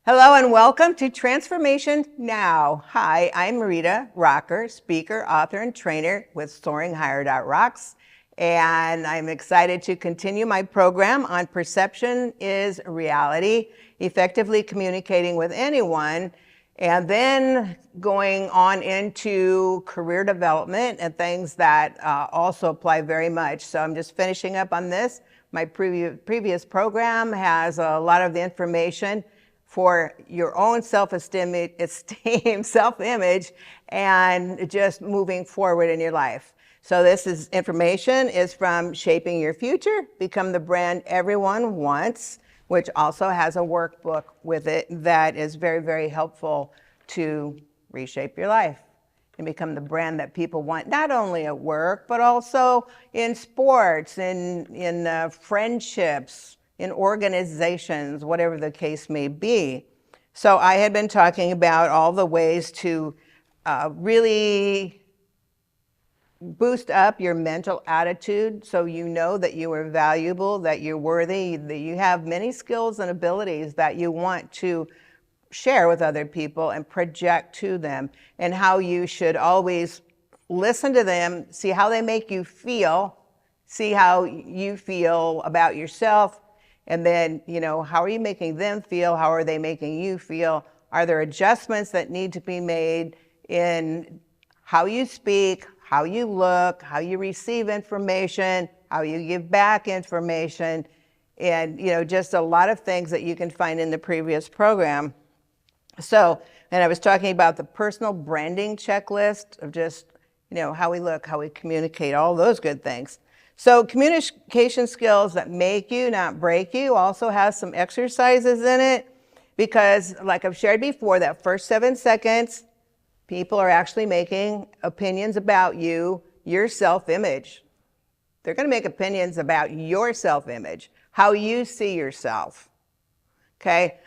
Hello and welcome to Transformation Now. Hi, I'm Rita, rocker, speaker, author, and trainer with SoaringHigher.rocks. And I'm excited to continue my program on Perception is Reality, effectively communicating with anyone, and then going on into career development and things that also apply very much. So I'm just finishing up on this. My previous program has a lot of the information for your own self-esteem, self-image, and just moving forward in your life. So this information is from Shaping Your Future, Become the Brand Everyone Wants, which also has a workbook with it that is very, very helpful to reshape your life and become the brand that people want, not only at work, but also in sports, in friendships, in organizations, whatever the case may be. So I had been talking about all the ways to really boost up your mental attitude so you know that you are valuable, that you're worthy, that you have many skills and abilities that you want to share with other people and project to them, and how you should always listen to them, see how they make you feel, see how you feel about yourself, and then, how are you making them feel? How are they making you feel? Are there adjustments that need to be made in how you speak, how you look, how you receive information, how you give back information, and, just a lot of things that you can find in the previous program. So, and I was talking about the personal branding checklist of just, how we look, how we communicate, all those good things. So communication skills that make you, not break you, also has some exercises in it, because like I've shared before, that first 7 seconds, people are actually making opinions about you, your self-image. They're going to make opinions about your self-image, how you see yourself. Okay,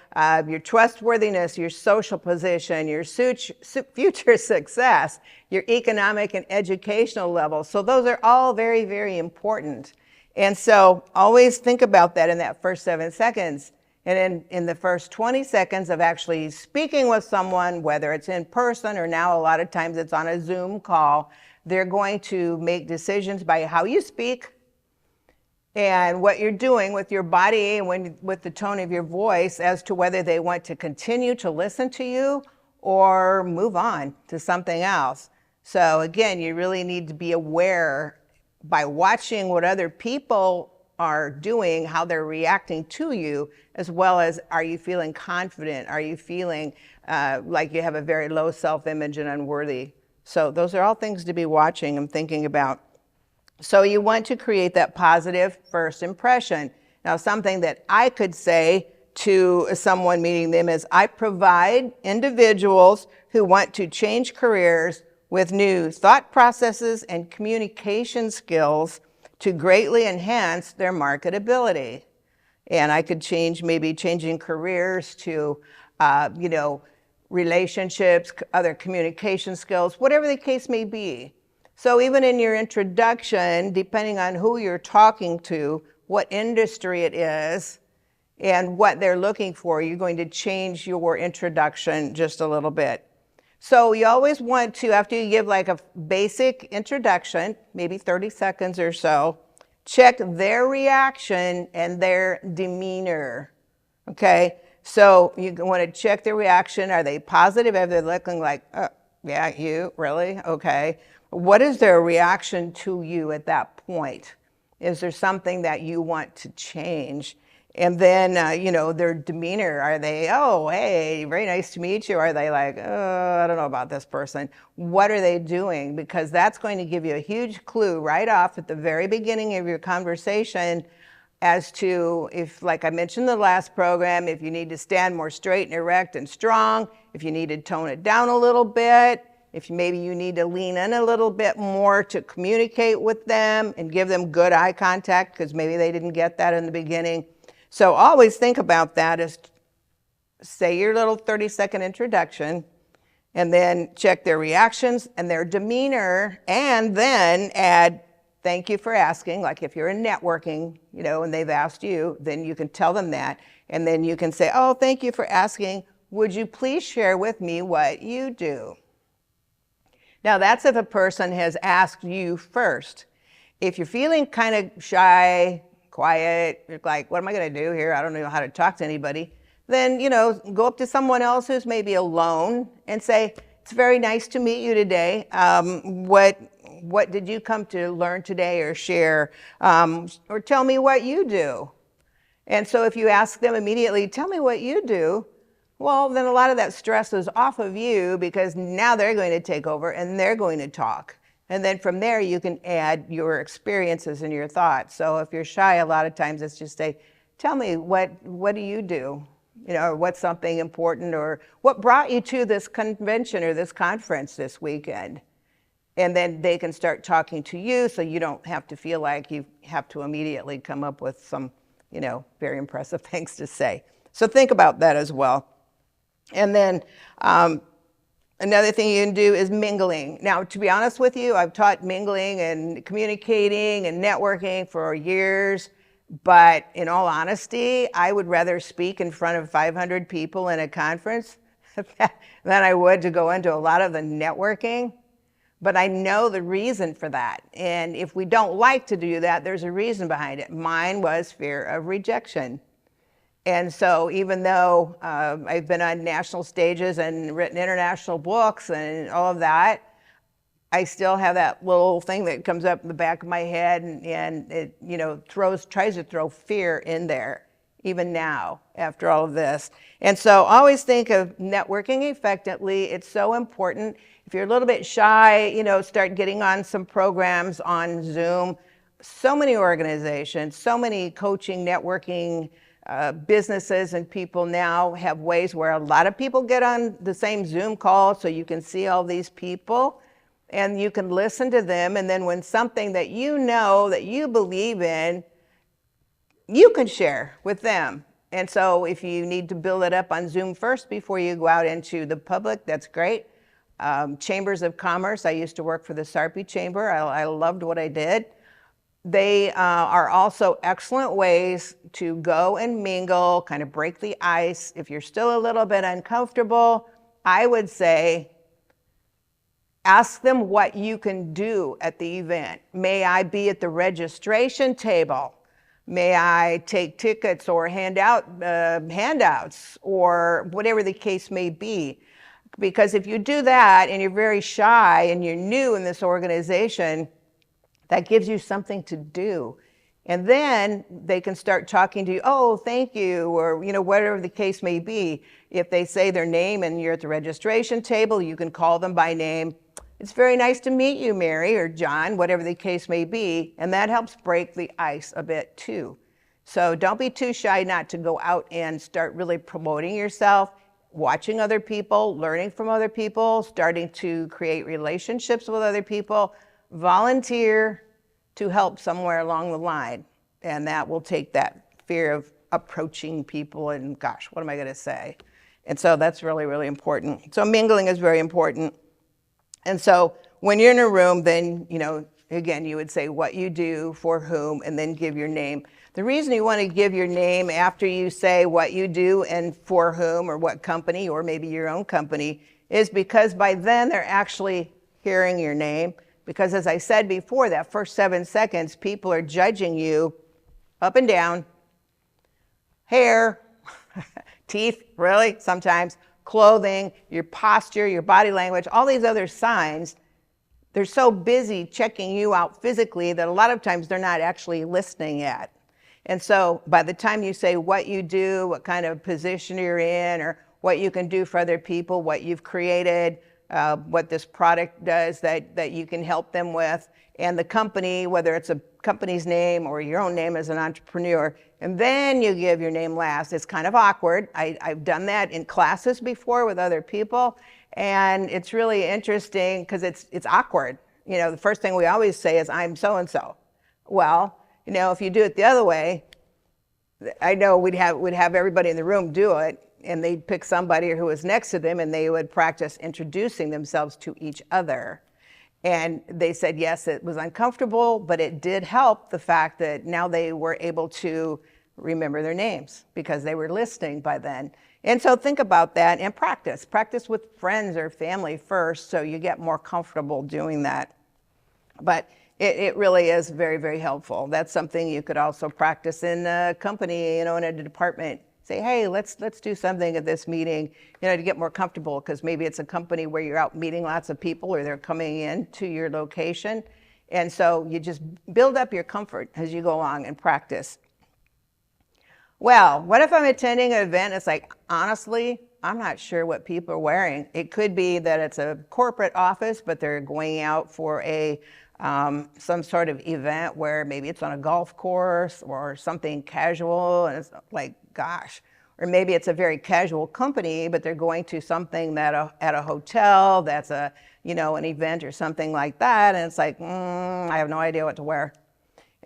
your trustworthiness, your social position, your future success, your economic and educational level. So those are all very, very important. And so always think about that in that first 7 seconds. And in the first 20 seconds of actually speaking with someone, whether it's in person or now a lot of times it's on a Zoom call, they're going to make decisions by how you speak, and what you're doing with your body and with the tone of your voice as to whether they want to continue to listen to you or move on to something else. So again, you really need to be aware by watching what other people are doing, how they're reacting to you, as well as, are you feeling confident? Are you feeling like you have a very low self-image and unworthy? So those are all things to be watching and thinking about. So you want to create that positive first impression. Now, something that I could say to someone meeting them is, I provide individuals who want to change careers with new thought processes and communication skills to greatly enhance their marketability. And I could maybe changing careers to, relationships, other communication skills, whatever the case may be. So even in your introduction, depending on who you're talking to, what industry it is, and what they're looking for, you're going to change your introduction just a little bit. So you always want to, after you give like a basic introduction, maybe 30 seconds or so, check their reaction and their demeanor, okay? So you want to check their reaction. Are they positive? Are they looking like, oh, yeah, you, really? Okay. What is their reaction to you at that point? Is there something that you want to change? And then, their demeanor. Are they, oh, hey, very nice to meet you? Are they like, oh, I don't know about this person? What are they doing? Because that's going to give you a huge clue right off at the very beginning of your conversation as to if, like I mentioned in the last program, if you need to stand more straight and erect and strong, if you need to tone it down a little bit, if maybe you need to lean in a little bit more to communicate with them and give them good eye contact because maybe they didn't get that in the beginning. So always think about that, is say your little 30-second introduction and then check their reactions and their demeanor, and then add thank you for asking. Like if you're in networking, and they've asked you, then you can tell them that. And then you can say, oh, thank you for asking. Would you please share with me what you do? Now that's if a person has asked you first. If you're feeling kind of shy, quiet, you're like, what am I going to do here? I don't know how to talk to anybody. Then, go up to someone else who's maybe alone and say, it's very nice to meet you today. What did you come to learn today or share? Or tell me what you do. And so if you ask them immediately, tell me what you do, well, then a lot of that stress is off of you because now they're going to take over and they're going to talk. And then from there, you can add your experiences and your thoughts. So if you're shy, a lot of times it's just say, tell me, what do you do? Or what's something important, or what brought you to this convention or this conference this weekend? And then they can start talking to you so you don't have to feel like you have to immediately come up with some, very impressive things to say. So think about that as well. And then another thing you can do is mingling. Now, to be honest with you, I've taught mingling and communicating and networking for years. But in all honesty, I would rather speak in front of 500 people in a conference than I would to go into a lot of the networking. But I know the reason for that. And if we don't like to do that, there's a reason behind it. Mine was fear of rejection. And so even though I've been on national stages and written international books and all of that, I still have that little thing that comes up in the back of my head and it, tries to throw fear in there, even now, after all of this. And so always think of networking effectively. It's so important. If you're a little bit shy, start getting on some programs on Zoom. So many organizations, so many coaching, networking businesses and people now have ways where a lot of people get on the same Zoom call so you can see all these people. And you can listen to them, and then when something that that you believe in, you can share with them. And so if you need to build it up on Zoom first before you go out into the public, that's great. Chambers of Commerce, I used to work for the Sarpy Chamber. I loved what I did. They are also excellent ways to go and mingle, kind of break the ice. If you're still a little bit uncomfortable, I would say, ask them what you can do at the event. May I be at the registration table? May I take tickets or hand out handouts or whatever the case may be? Because if you do that and you're very shy and you're new in this organization, that gives you something to do. And then they can start talking to you, oh, thank you, or whatever the case may be. If they say their name and you're at the registration table, you can call them by name. It's very nice to meet you, Mary or John, whatever the case may be. And that helps break the ice a bit too. So don't be too shy not to go out and start really promoting yourself, watching other people, learning from other people, starting to create relationships with other people, volunteer to help somewhere along the line. And that will take that fear of approaching people and gosh, what am I going to say? And so that's really, really important. So mingling is very important. And so when you're in a room, then, again, you would say what you do, for whom, and then give your name. The reason you want to give your name after you say what you do and for whom or what company or maybe your own company is because by then they're actually hearing your name. Because as I said before, that first 7 seconds, people are judging you up and down, hair, teeth, really, sometimes, clothing, your posture, your body language, all these other signs. They're so busy checking you out physically that a lot of times they're not actually listening yet. And so by the time you say what you do, what kind of position you're in, or what you can do for other people, what you've created, what this product does that you can help them with, and the company, whether it's a company's name or your own name as an entrepreneur, and then you give your name last. It's kind of awkward. I've done that in classes before with other people, and it's really interesting because it's awkward. The first thing we always say is, I'm so-and-so. Well, if you do it the other way, I know we'd have everybody in the room do it, and they'd pick somebody who was next to them, and they would practice introducing themselves to each other. And they said, yes, it was uncomfortable, but it did help the fact that now they were able to remember their names because they were listening by then. And so think about that and practice. Practice with friends or family first so you get more comfortable doing that. But it really is very, very helpful. That's something you could also practice in a company, in a department. Say, hey, let's do something at this meeting, to get more comfortable, because maybe it's a company where you're out meeting lots of people or they're coming in to your location. And so you just build up your comfort as you go along and practice. Well, what if I'm attending an event? It's like, honestly, I'm not sure what people are wearing. It could be that it's a corporate office, but they're going out for some sort of event where maybe it's on a golf course or something casual, and it's like, gosh. Or maybe it's a very casual company, but they're going to something that at a hotel that's an event or something like that, and it's like, I have no idea what to wear.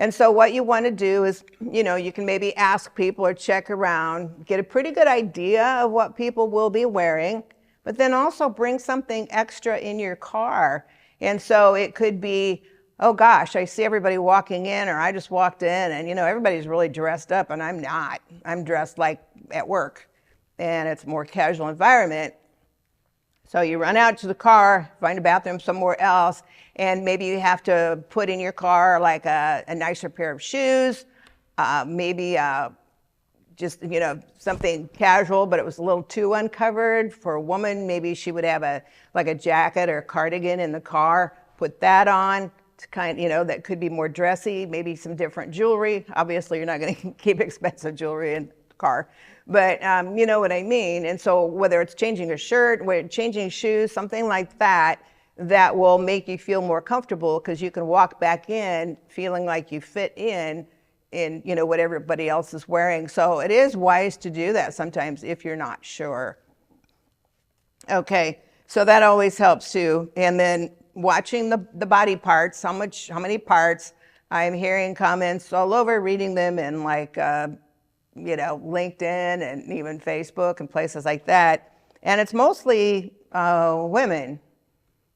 And so what you want to do is, you can maybe ask people or check around, get a pretty good idea of what people will be wearing, but then also bring something extra in your car. And so it could be, oh gosh, I see everybody walking in, or I just walked in and everybody's really dressed up and I'm not. I'm dressed like at work and it's a more casual environment. So you run out to the car, find a bathroom somewhere else, and maybe you have to put in your car like a nicer pair of shoes, maybe just something casual, but it was a little too uncovered. For a woman, maybe she would have a jacket or a cardigan in the car, put that on to that could be more dressy, maybe some different jewelry. Obviously, you're not going to keep expensive jewelry in the car, but you know what I mean. And so whether it's changing a shirt, changing shoes, something like that, that will make you feel more comfortable because you can walk back in feeling like you fit in what everybody else is wearing. So it is wise to do that sometimes if you're not sure. Okay, so that always helps too. And then watching the body parts, how many parts. I'm hearing comments all over, reading them in LinkedIn and even Facebook and places like that. And it's mostly women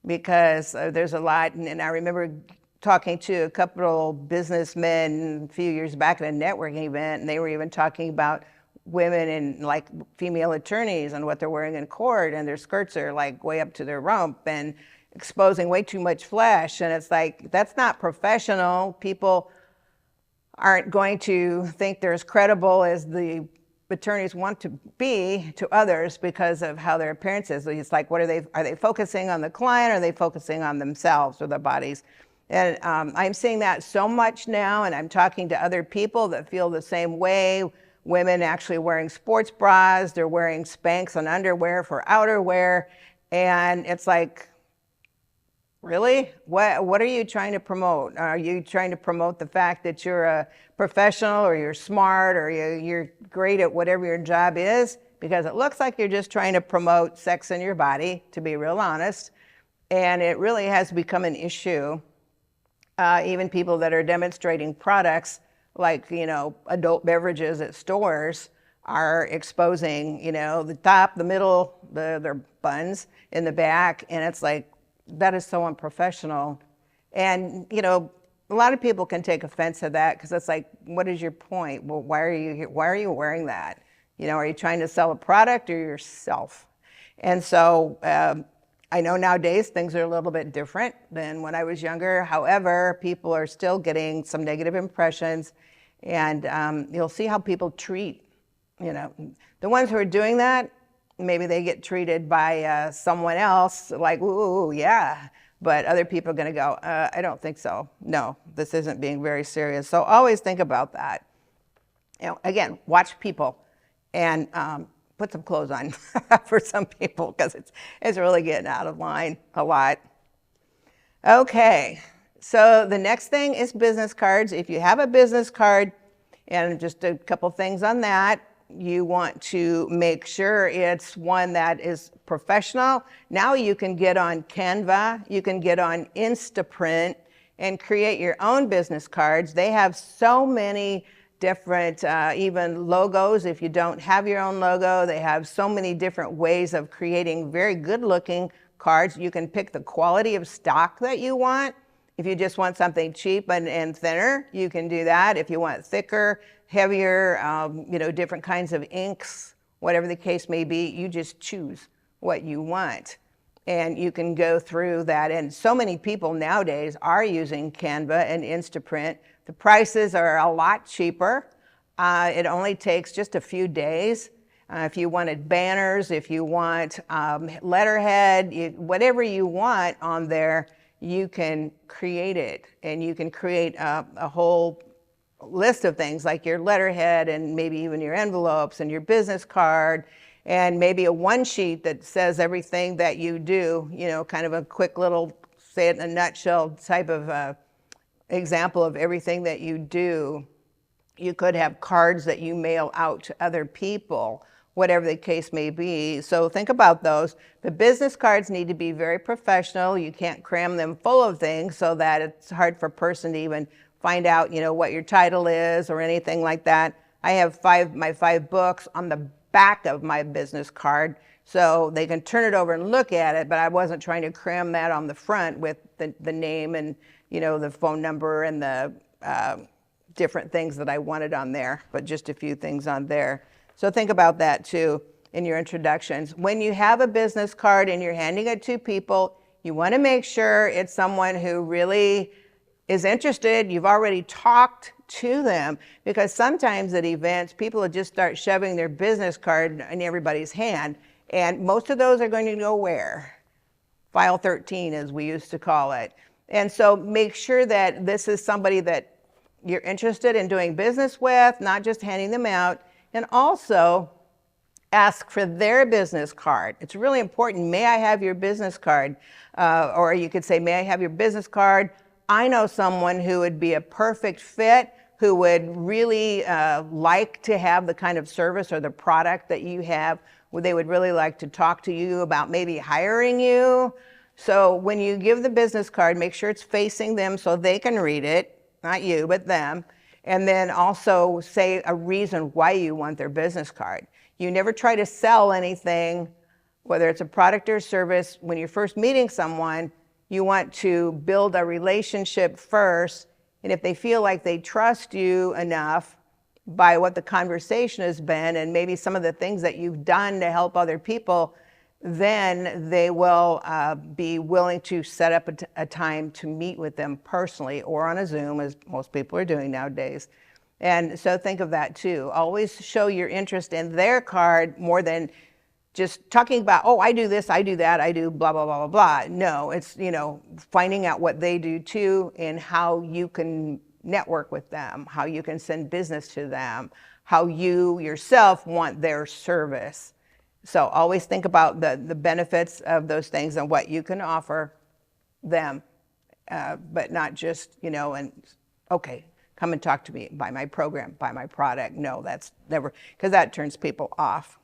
because there's a lot. And I remember talking to a couple businessmen a few years back at a networking event, and they were even talking about women and female attorneys and what they're wearing in court, and their skirts are way up to their rump and exposing way too much flesh. And it's like, that's not professional. People aren't going to think they're as credible as the attorneys want to be to others because of how their appearance is. It's like, are they focusing on the client, or are they focusing on themselves or their bodies? And I'm seeing that so much now, and I'm talking to other people that feel the same way. Women actually wearing sports bras, they're wearing Spanx and underwear for outerwear, and it's like, really? What are you trying to promote? Are you trying to promote the fact that you're a professional, or you're smart, or you're great at whatever your job is? Because it looks like you're just trying to promote sex in your body, to be real honest. And it really has become an issue. Even people that are demonstrating products like, adult beverages at stores are exposing, the top, the middle, their buns in the back. And it's like, that is so unprofessional. And, a lot of people can take offense to that because it's like, what is your point? Well, why are you here? Why are you wearing that? Are you trying to sell a product or yourself? And so I know nowadays things are a little bit different than when I was younger. However, people are still getting some negative impressions, and you'll see how people treat, the ones who are doing that. Maybe they get treated by someone else like, ooh, yeah. But other people are going to go, I don't think so. No, this isn't being very serious. So always think about that. Again, watch people and put some clothes on for some people because it's really getting out of line a lot. Okay, so the next thing is business cards. If you have a business card, and just a couple things on that, you want to make sure it's one that is professional. Now you can get on Canva, you can get on Instaprint and create your own business cards. They have so many different even logos. If you don't have your own logo, they have so many different ways of creating very good looking cards. You can pick the quality of stock that you want, If you just want something cheap and thinner, you can do that. If you want thicker, heavier, different kinds of inks, whatever the case may be, you just choose what you want. And you can go through that. And so many people nowadays are using Canva and Instaprint. The prices are a lot cheaper. It only takes just a few days. If you wanted banners, if you want letterhead, whatever you want on there, you can create it. And you can create a whole list of things like your letterhead and maybe even your envelopes and your business card and maybe a one sheet that says everything that you do, kind of a quick little, say it in a nutshell type of example of everything that you do. You could have cards that you mail out to other people, whatever the case may be. So think about those. The business cards need to be very professional. You can't cram them full of things so that it's hard for a person to even find out, what your title is or anything like that. I have my five books on the back of my business card so they can turn it over and look at it, but I wasn't trying to cram that on the front with the name and, the phone number and the different things that I wanted on there, but just a few things on there. So think about that too in your introductions. When you have a business card and you're handing it to people, you want to make sure it's someone who really is interested. You've already talked to them, because sometimes at events, people will just start shoving their business card in everybody's hand. And most of those are going to go where? File 13, as we used to call it. And so make sure that this is somebody that you're interested in doing business with, not just handing them out. And also ask for their business card. It's really important. May I have your business card? Or you could say, may I have your business card? I know someone who would be a perfect fit, who would really like to have the kind of service or the product that you have. They would really like to talk to you about maybe hiring you. So when you give the business card, make sure it's facing them so they can read it, not you, but them. And then also say a reason why you want their business card. You never try to sell anything, whether it's a product or service. When you're first meeting someone, you want to build a relationship first. And if they feel like they trust you enough by what the conversation has been and maybe some of the things that you've done to help other people, then they will be willing to set up a time to meet with them personally or on a Zoom, as most people are doing nowadays. And so think of that too. Always show your interest in their card more than just talking about, oh, I do this, I do that, I do blah, blah, blah, blah, blah. No, it's, finding out what they do too and how you can network with them, how you can send business to them, how you yourself want their service. So always think about the benefits of those things and what you can offer them, but not just, and okay, come and talk to me, buy my program, buy my product. No, that's never, because that turns people off.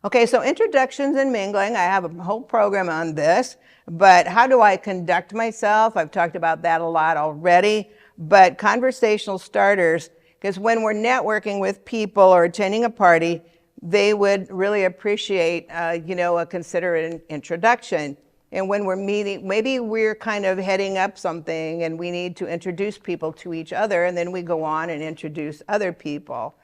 Okay, so introductions and mingling, I have a whole program on this, but how do I conduct myself? I've talked about that a lot already, but conversational starters, because when we're networking with people or attending a party, they would really appreciate, a considerate introduction. And when we're meeting, maybe we're kind of heading up something and we need to introduce people to each other, and then we go on and introduce other people.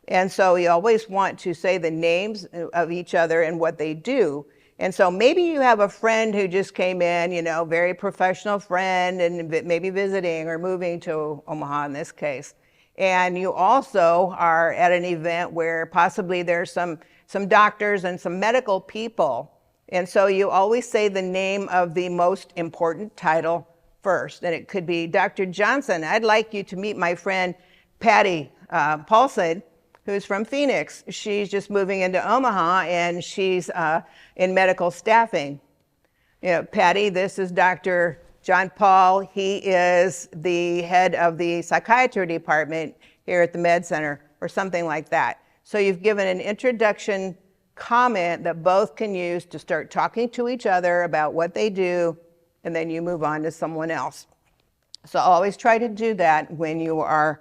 And so you always want to say the names of each other and what they do. And so maybe you have a friend who just came in, very professional friend and maybe visiting or moving to Omaha in this case. And you also are at an event where possibly there's some doctors and some medical people. And so you always say the name of the most important title first. And it could be, Dr. Johnson, I'd like you to meet my friend Patty Paulson, who's from Phoenix. She's just moving into Omaha and she's in medical staffing. Patty, this is Dr. John Paul. He is the head of the psychiatry department here at the Med Center, or something like that. So you've given an introduction comment that both can use to start talking to each other about what they do, and then you move on to someone else. So always try to do that when you are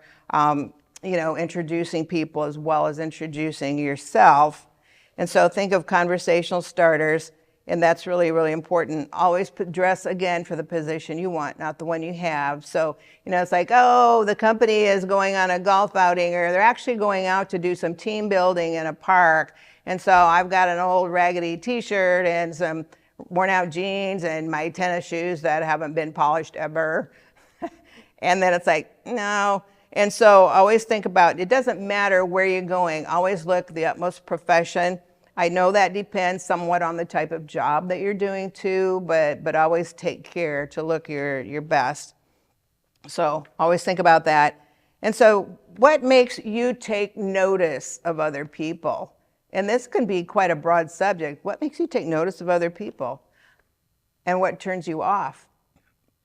introducing people as well as introducing yourself. And so think of conversational starters. And that's really, really important. Always dress again for the position you want, not the one you have. So, it's like, oh, the company is going on a golf outing, or they're actually going out to do some team building in a park. And so I've got an old raggedy t-shirt and some worn out jeans and my tennis shoes that haven't been polished ever. And then it's like, no. And so always think about, it doesn't matter where you're going. Always look the utmost profession. I know that depends somewhat on the type of job that you're doing too, but always take care to look your best. So always think about that. And so what makes you take notice of other people? And this can be quite a broad subject. What makes you take notice of other people? And what turns you off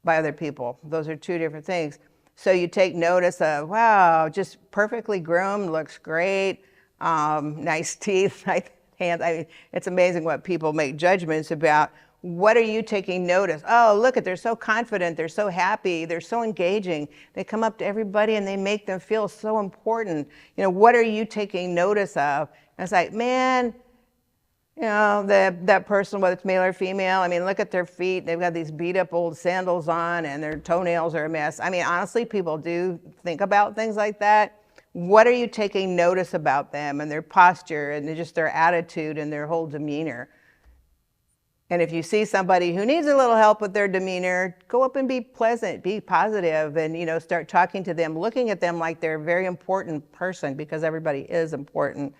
by other people? Those are two different things. So you take notice of, wow, just perfectly groomed, looks great, nice teeth, nice hands. I mean, it's amazing what people make judgments about. What are you taking notice? Oh, look at, they're so confident, they're so happy, they're so engaging. They come up to everybody and they make them feel so important. What are you taking notice of? And it's like, man, that person, whether it's male or female, I mean, look at their feet. They've got these beat up old sandals on and their toenails are a mess. I mean, honestly, people do think about things like that. What are you taking notice about them and their posture and just their attitude and their whole demeanor? And if you see somebody who needs a little help with their demeanor, go up and be pleasant, be positive, and start talking to them, looking at them like they're a very important person, because everybody is important.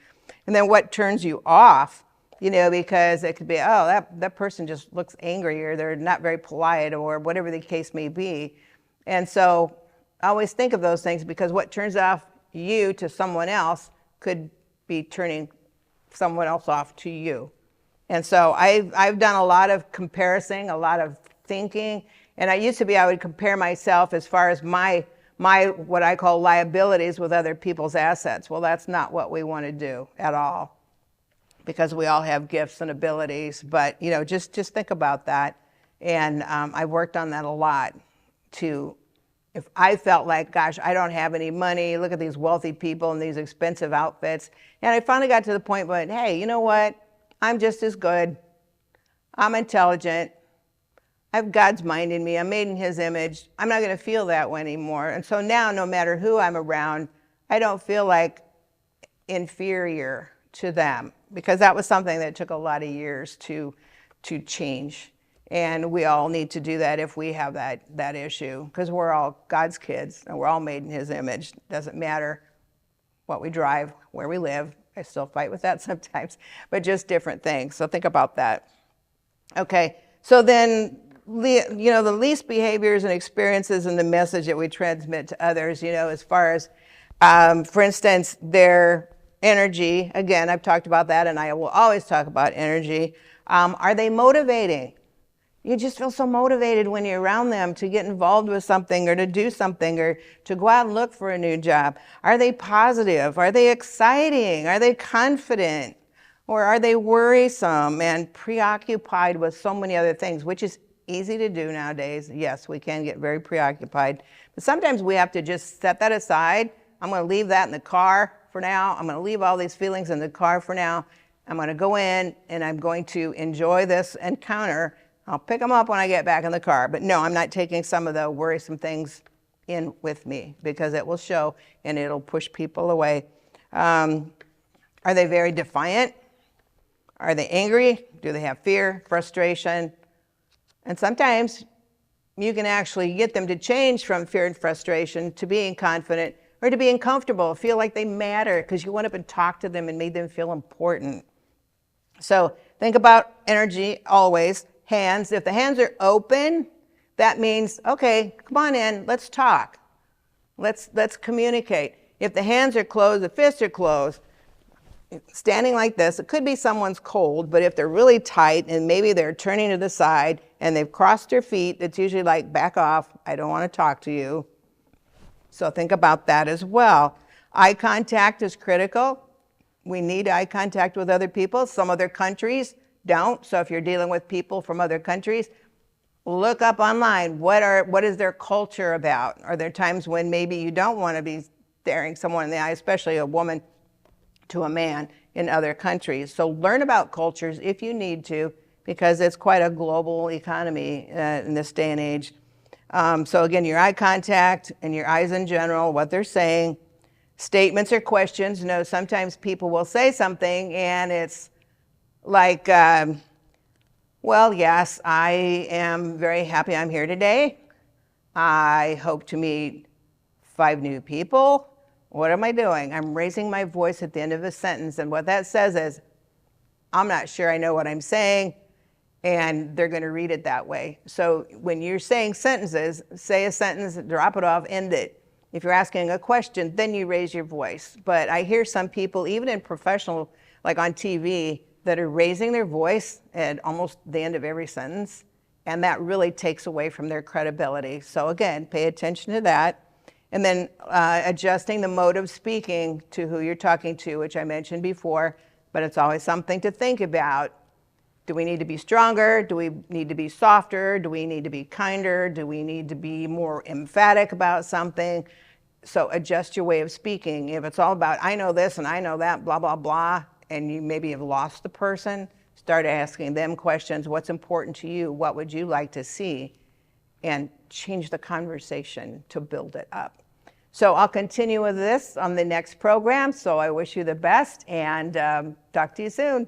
And then what turns you off? Because it could be, oh, that person just looks angry, or they're not very polite, or whatever the case may be. And so always think of those things, because what turns off you to someone else could be turning someone else off to you. And so I've done a lot of comparison, a lot of thinking, and I would compare myself as far as my what I call liabilities with other people's assets. Well, that's not what we want to do at all, because we all have gifts and abilities. But just think about that. And I've worked on that a lot too. If I felt like, gosh, I don't have any money, look at these wealthy people in these expensive outfits. And I finally got to the point where, hey, you know what? I'm just as good. I'm intelligent. I have God's mind in me. I'm made in His image. I'm not going to feel that way anymore. And so now, no matter who I'm around, I don't feel like inferior to them, because that was something that took a lot of years to change. And we all need to do that if we have that issue, because we're all God's kids and we're all made in His image. Doesn't matter what we drive, where we live. I still fight with that sometimes, but just different things. So think about that. Okay, so then, the least behaviors and experiences and the message that we transmit to others, as far as, for instance, their energy. Again, I've talked about that, and I will always talk about energy. Are they motivating? You just feel so motivated when you're around them to get involved with something, or to do something, or to go out and look for a new job. Are they positive? Are they exciting? Are they confident? Or are they worrisome and preoccupied with so many other things, which is easy to do nowadays? Yes, we can get very preoccupied. But sometimes we have to just set that aside. I'm going to leave that in the car for now. I'm going to leave all these feelings in the car for now. I'm going to go in and I'm going to enjoy this encounter. I'll pick them up when I get back in the car. But no, I'm not taking some of the worrisome things in with me, because it will show and it'll push people away. Are they very defiant? Are they angry? Do they have fear, frustration? And sometimes you can actually get them to change from fear and frustration to being confident, or to being comfortable, feel like they matter, because you went up and talked to them and made them feel important. So think about energy always. Hands, if the hands are open, that means, okay, come on in, let's talk. Let's communicate. If the hands are closed, the fists are closed, standing like this, it could be someone's cold, but if they're really tight and maybe they're turning to the side and they've crossed their feet, it's usually like, back off, I don't want to talk to you. So think about that as well. Eye contact is critical. We need eye contact with other people. Some other countries don't. So if you're dealing with people from other countries, look up online. What is their culture about? Are there times when maybe you don't want to be staring someone in the eye, especially a woman to a man in other countries? So learn about cultures if you need to, because it's quite a global economy in this day and age. So again, your eye contact and your eyes in general, what they're saying, statements or questions. You know, sometimes people will say something and it's like, well, yes, I am very happy I'm here today. I hope to meet 5 new people. What am I doing? I'm raising my voice at the end of a sentence, and what that says is, I'm not sure I know what I'm saying, and they're going to read it that way. So when you're saying sentences, say a sentence, drop it off, end it. If you're asking a question, then you raise your voice. But I hear some people, even in professional, like on TV, that are raising their voice at almost the end of every sentence, and that really takes away from their credibility. So again, pay attention to that. And then adjusting the mode of speaking to who you're talking to, which I mentioned before, but it's always something to think about. Do we need to be stronger? Do we need to be softer? Do we need to be kinder? Do we need to be more emphatic about something? So adjust your way of speaking. If it's all about, I know this and I know that, blah, blah, blah, and you maybe have lost the person, start asking them questions. What's important to you? What would you like to see? And change the conversation to build it up. So I'll continue with this on the next program. So I wish you the best and talk to you soon.